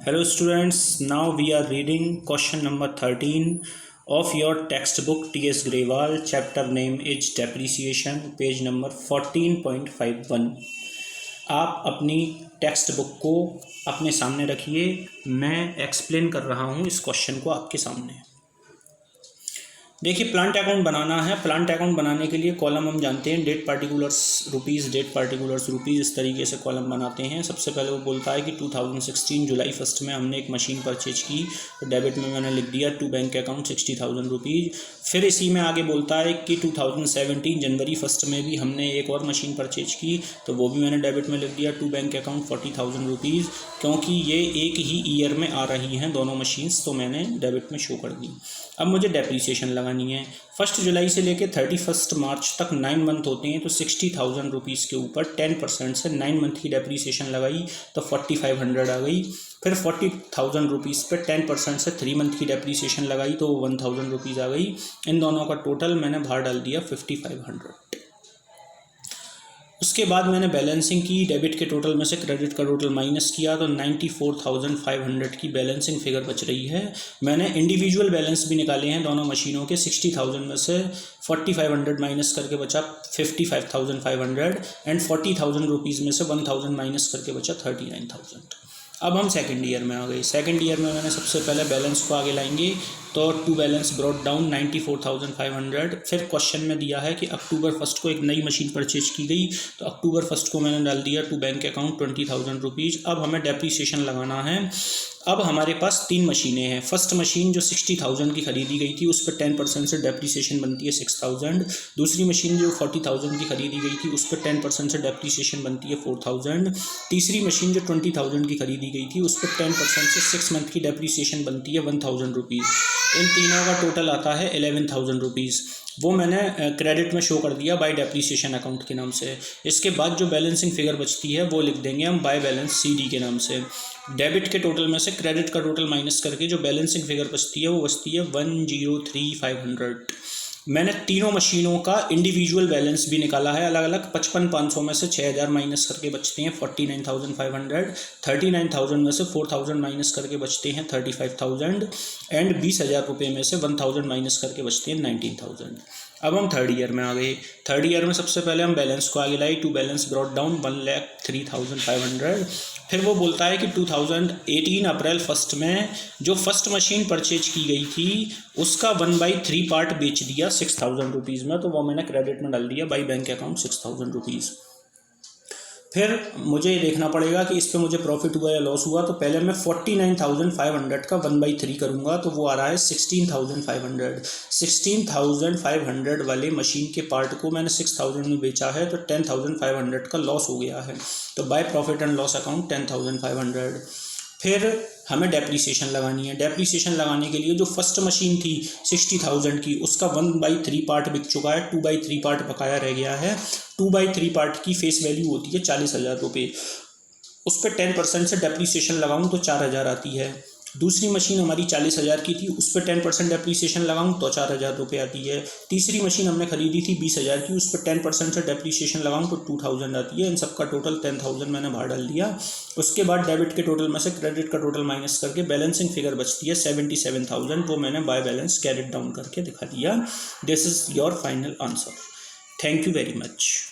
Hello students, now we are reading question number 13 of your textbook T.S. Grewal. Chapter name is Depreciation, page number 14.51. आप अपनी text book को अपने सामने रखिए, मैं एक्सप्लेन कर रहा हूँ इस क्वेश्चन को आपके सामने। देखिए, प्लांट अकाउंट बनाना है। प्लांट अकाउंट बनाने के लिए कॉलम हम जानते हैं, date particulars rupees, date particulars rupees, इस तरीके से कॉलम बनाते हैं। सबसे पहले वो बोलता है कि 2016 जुलाई 1 में हमने एक मशीन परचेज की, तो डेबिट में मैंने लिख दिया टू बैंक अकाउंट 60,000 रुपीज़। फिर इसी में आगे बोलता है कि 2017 जनवरी 1 में भी हमने एक और मशीन परचेज की, तो वो भी मैंने डेबिट में लिख दिया टू बैंक अकाउंट 40,000 रुपीज़। क्योंकि ये एक ही ईयर में आ रही हैं दोनों मशीन्स, तो मैंने डेबिट में शो कर दी। अब मुझे डेप्रीसिएशन लगानी है। 1 जुलाई से लेकर 31 मार्च तक 9 मंथ होते हैं, तो 60,000 रुपीज़ के ऊपर 10% से 9 मंथ की डेप्रीसिएशन लगाई तो 4500 आ गई। फिर 40,000 रुपीज़ पे 10% से 3 मंथ की डेप्रीसिएशन लगाई तो 1000 रुपीज़ आ गई। इन दोनों का टोटल मैंने बाहर डाल दिया 5500। उसके बाद मैंने बैलेंसिंग की, डेबिट के टोटल में से क्रेडिट का टोटल माइनस किया तो 94,500 की बैलेंसिंग फिगर बच रही है। मैंने इंडिविजुअल बैलेंस भी निकाले हैं दोनों मशीनों के। 60,000 में से 4500 माइनस करके बचा 55,500 एंड 40,000 रुपीज़ में से 1000 माइनस करके बचा 39,000। अब हम सेकंड ईयर में आ गए। सेकंड ईयर में मैंने सबसे पहले बैलेंस को आगे लाएंगे, तो टू बैलेंस ब्रॉट डाउन 94,500। फिर क्वेश्चन में दिया है कि अक्टूबर 1 को एक नई मशीन परचेज की गई, तो अक्टूबर 1 को मैंने डाल दिया टू बैंक अकाउंट 20,000 रुपीज़। अब हमें डेप्रीसिएशन लगाना है। अब हमारे पास 3 मशीनें हैं। फर्स्ट मशीन जो 60,000 की खरीदी गई थी, उस पर 10% से डेप्रीसिएशन बनती है 6,000। दूसरी मशीन जो 40,000 की खरीदी गई थी, उस पर 10% से डेप्रीसिएशन बनती है 4,000। तीसरी मशीन जो 20,000 की खरीदी गई थी, उस पर 10% से 6 मंथ की डेप्रीसिएशन बनती है 1,000 रुपीज़। इन तीनों का टोटल आता है 11,000 रुपीज़। वो मैंने क्रेडिट में शो कर दिया बाय डेप्रीसिएशन अकाउंट के नाम से। इसके बाद जो बैलेंसिंग फिगर बचती है वो लिख देंगे हम बाय बैलेंस CD के नाम से। डेबिट के टोटल में से क्रेडिट का टोटल माइनस करके जो बैलेंसिंग फिगर बचती है वो बचती है 103,500। मैंने तीनों मशीनों का इंडिविजुअल बैलेंस भी निकाला है अलग अलग। 55,500 में से 6,000 माइनस करके बचते हैं 49,500। 39,000 में से 4,000 माइनस करके बचते हैं 35,000 एंड 20,000 रुपये में से 1,000 माइनस करके बचते हैं 19,000। अब हम थर्ड ईयर में आ गए। थर्ड ईयर में सबसे पहले हम बैलेंस को आगे लाए, टू बैलेंस ब्रॉट डाउन 1,03,500। फिर वो बोलता है कि 2018 अप्रैल 1 में जो फर्स्ट मशीन परचेज की गई थी, उसका 1/3 पार्ट बेच दिया 6,000 रुपीज़ में, तो वो मैंने क्रेडिट में डाल दिया बाई बैंक अकाउंट 6,000 रुपीज़। फिर मुझे देखना पड़ेगा कि इस पे मुझे प्रॉफिट हुआ या लॉस हुआ, तो पहले मैं 49,500 का 1/3 करूँगा, तो वो आ रहा है 16,500। 16,500 वाले मशीन के पार्ट को मैंने 6,000 में बेचा है, तो 10,500 का लॉस हो गया है, तो by profit and loss account 10,500। फिर हमें डेप्रीसिएशन लगानी है। डेप्रीसिएशन लगाने के लिए जो फर्स्ट मशीन थी 60,000 की, उसका 1/3 पार्ट बिक चुका है, 2/3 पार्ट बकाया रह गया है। 2/3 पार्ट की फेस वैल्यू होती है 40,000 रुपये। उस पर 10% से डेप्रीसिएशन लगाऊं तो 4,000 आती है। दूसरी मशीन हमारी 40,000 की थी, उस पर 10% डेप्रीसिएशन लगाऊं तो 4,000 रुपये आती है। तीसरी मशीन हमने खरीदी थी 20,000 की, उस पर 10% से डेप्रीसिएशन लगाऊं तो 2,000 आती है। इन सब का टोटल 10,000 मैंने बाहर डाल दिया। उसके बाद डेबिट के टोटल में से क्रेडिट का टोटल माइनस करके बैलेंसिंग फिगर बचती है 77,000, वो मैंने बाय बैलेंस कैरिड डाउन करके दिखा दिया। This is your final answer. Thank you very much.